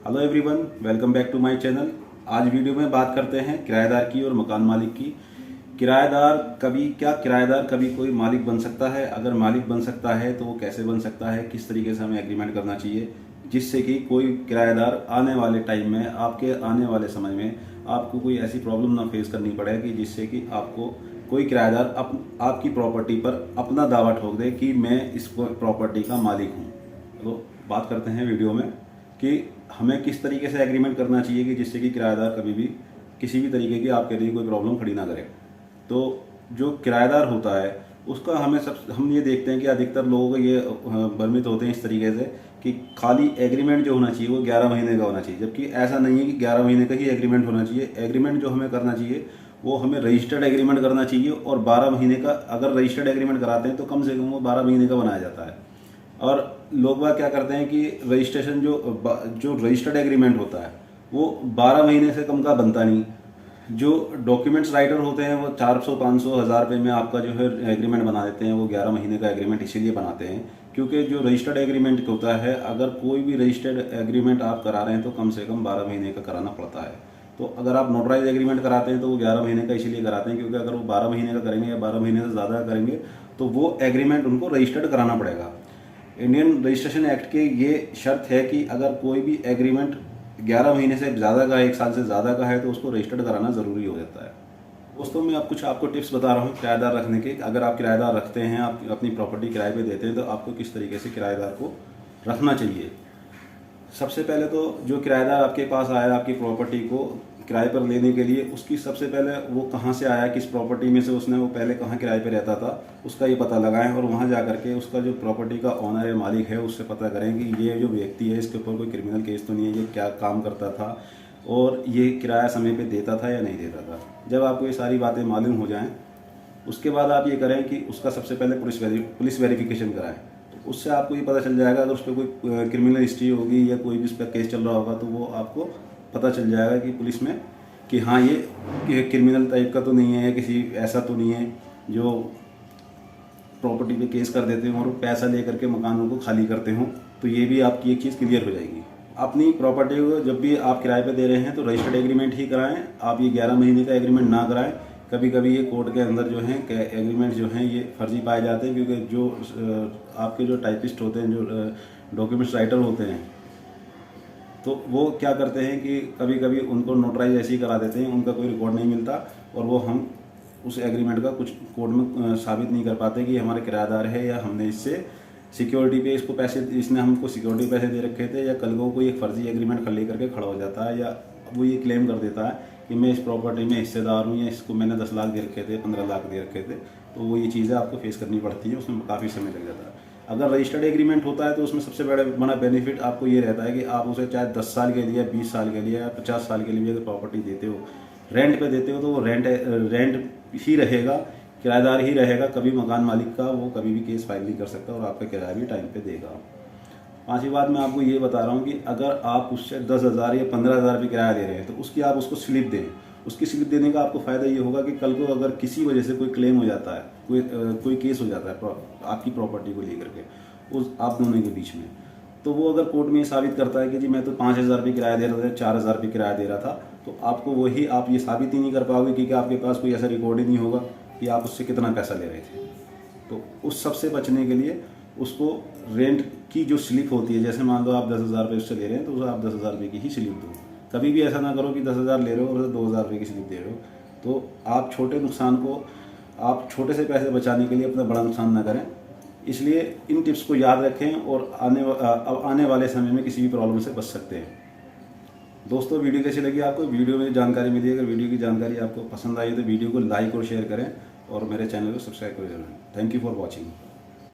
Hello everyone, welcome back to my channel. आज video में बात करते हैं किराएदार की और मकान मालिक की। किराएदार कभी कोई मालिक बन सकता है? अगर मालिक बन सकता है तो वो कैसे बन सकता है, किस तरीके से हमें एग्रीमेंट करना चाहिए जिससे कि कोई किराएदार आने वाले टाइम में, आपके आने वाले समय में आपको कोई ऐसी प्रॉब्लम ना फेस करनी पड़े कि जिससे कि आपको कोई किराएदार आपकी प्रॉपर्टी पर अपना दावा ठोक दे कि मैं इस प्रॉपर्टी का मालिक हूँ। तो बात करते हैं वीडियो में कि हमें किस तरीके से एग्रीमेंट करना चाहिए कि जिससे कि किराएदार कभी भी किसी भी तरीके की आपके लिए कोई प्रॉब्लम खड़ी ना करे। तो जो किराएदार होता है उसका हम ये देखते हैं कि अधिकतर लोग ये भ्रमित होते हैं इस तरीके से कि खाली एग्रीमेंट जो होना चाहिए वो 11 महीने का होना चाहिए, जबकि ऐसा नहीं है कि 11 महीने का ही एग्रीमेंट होना चाहिए। एग्रीमेंट जो हमें करना चाहिए वो हमें रजिस्टर्ड एग्रीमेंट करना चाहिए, और 12 महीने का अगर रजिस्टर्ड एग्रीमेंट कराते हैं तो कम से कम वो 12 महीने का बनाया जाता है। और लोग बाग क्या करते हैं कि रजिस्ट्रेशन जो रजिस्टर्ड एग्रीमेंट होता है वो 12 महीने से कम का बनता नहीं। जो डॉक्यूमेंट्स राइटर होते हैं वो 400, 500, 1000 रुपये में आपका जो है एग्रीमेंट बना देते हैं। वो 11 महीने का एग्रीमेंट इसीलिए बनाते हैं क्योंकि जो रजिस्टर्ड एग्रीमेंट होता है, अगर कोई भी रजिस्टर्ड एग्रीमेंट आप करा रहे हैं तो कम से कम 12 महीने का कराना पड़ता है। तो अगर आप नोटराइज एग्रीमेंट कराते हैं तो वो 11 महीने का इसीलिए कराते हैं क्योंकि अगर वो 12 महीने का करेंगे या 12 महीने से ज़्यादा करेंगे तो वो एग्रीमेंट उनको रजिस्टर्ड कराना पड़ेगा। इंडियन रजिस्ट्रेशन एक्ट के ये शर्त है कि अगर कोई भी एग्रीमेंट 11 महीने से ज़्यादा का है, 1 साल से ज़्यादा का है, तो उसको रजिस्टर्ड कराना ज़रूरी हो जाता है। दोस्तों, मैं आपको टिप्स बता रहा हूँ किराएदार रखने के। अगर आप किराएदार रखते हैं, आप अपनी प्रॉपर्टी किराए पे देते हैं, तो आपको किस तरीके से किराएदार को रखना चाहिए। सबसे पहले तो जो किराएदार आपके पास आया आपकी प्रॉपर्टी को किराए पर लेने के लिए, उसकी सबसे पहले वो कहाँ से आया, किस प्रॉपर्टी में से उसने वो पहले कहाँ किराए पे रहता था, उसका ये पता लगाएं। और वहाँ जा करके उसका जो प्रॉपर्टी का ओनर या मालिक है उससे पता करें कि ये जो व्यक्ति है इसके ऊपर कोई क्रिमिनल केस तो नहीं है, ये क्या काम करता था और ये किराया समय पे देता था या नहीं देता था। जब आपको ये सारी बातें मालूम हो जाएँ उसके बाद आप ये करें कि उसका सबसे पहले पुलिस वेरिफिकेशन कराएं। तो उससे आपको ये पता चल जाएगा अगर उस पर कोई क्रिमिनल हिस्ट्री होगी या कोई भी उस पर केस चल रहा होगा तो वो आपको पता चल जाएगा कि पुलिस में कि हाँ ये क्रिमिनल टाइप का तो नहीं है, किसी ऐसा तो नहीं है जो प्रॉपर्टी पे केस कर देते हों और पैसा ले करके मकानों को खाली करते हों। तो ये भी आपकी एक चीज़ क्लियर हो जाएगी। अपनी प्रॉपर्टी को जब भी आप किराए पे दे रहे हैं तो रजिस्टर्ड एग्रीमेंट ही कराएं। आप ये 11 महीने का एग्रीमेंट ना कराएं। कभी कभी ये कोर्ट के अंदर जो है एग्रीमेंट जो हैं ये फर्जी पाए जाते हैं क्योंकि जो आपके जो टाइपिस्ट होते हैं, जो डॉक्यूमेंट्स राइटर होते हैं, तो वो क्या करते हैं कि कभी कभी उनको नोटराइज ऐसे ही करा देते हैं, उनका कोई रिकॉर्ड नहीं मिलता और वो हम उस एग्रीमेंट का कुछ कोर्ट में साबित नहीं कर पाते कि हमारे किराएदार है या हमने इससे सिक्योरिटी पे इसको पैसे, इसने हमको सिक्योरिटी पैसे दे रखे थे, या कल को कोई एक फर्जी एग्रीमेंट ले करके खड़ा हो जाता है या वो ये क्लेम कर देता है कि मैं इस प्रॉपर्टी में हिस्सेदार हूँ या इसको मैंने 10 लाख दे रखे थे, 15 लाख दे रखे थे। तो वो ये चीज़ें आपको फेस करनी पड़ती है, उसमें काफ़ी समय लग जाता है। अगर रजिस्टर्ड एग्रीमेंट होता है तो उसमें सबसे बड़ा बेनिफिट आपको ये रहता है कि आप उसे चाहे 10 साल के लिए, 20 साल के लिए या 50 साल के लिए अगर प्रॉपर्टी देते हो, रेंट पे देते हो, तो वो रेंट ही रहेगा, किराएदार ही रहेगा। कभी मकान मालिक का वो कभी भी केस फाइल नहीं कर सकता और आपका किराया भी टाइम पे देगा। 5वीं बात मैं आपको ये बता रहा हूँ कि अगर आप उससे 10,000 या 15,000 रुपये किराया दे रहे हैं तो उसकी आप उसको स्लिप दें। उसकी स्लिप देने का आपको फ़ायदा ये होगा कि कल को अगर किसी वजह से कोई क्लेम हो जाता है, कोई केस हो जाता है आपकी प्रॉपर्टी को लेकर के उस आप दोनों के बीच में, तो वो अगर कोर्ट में ये साबित करता है कि जी मैं तो 5,000 रुपये किराया दे रहा था, 4,000 रुपये किराया दे रहा था, तो आपको आप ये साबित ही नहीं कर पाओगे क्योंकि आपके पास कोई ऐसा रिकॉर्ड ही नहीं होगा कि आप उससे कितना पैसा ले रहे थे। तो उस सब से बचने के लिए उसको रेंट की जो स्लिप होती है, जैसे मान लो आप 10,000 रुपये उससे ले रहे हैं तो आप 10,000 रुपये की ही स्लिप दो। कभी भी ऐसा ना करो कि 10,000 ले रहे हो और 2,000 रुपये की स्लिप दे रहे हो। तो आप छोटे से पैसे बचाने के लिए अपना बड़ा नुकसान ना करें। इसलिए इन टिप्स को याद रखें और आने वाले समय में किसी भी प्रॉब्लम से बच सकते हैं। दोस्तों, वीडियो कैसी लगी आपको? वीडियो में जानकारी मिली, अगर वीडियो की जानकारी आपको पसंद आई तो वीडियो को लाइक और शेयर करें और मेरे चैनल को सब्सक्राइब करें। Thank you for watching.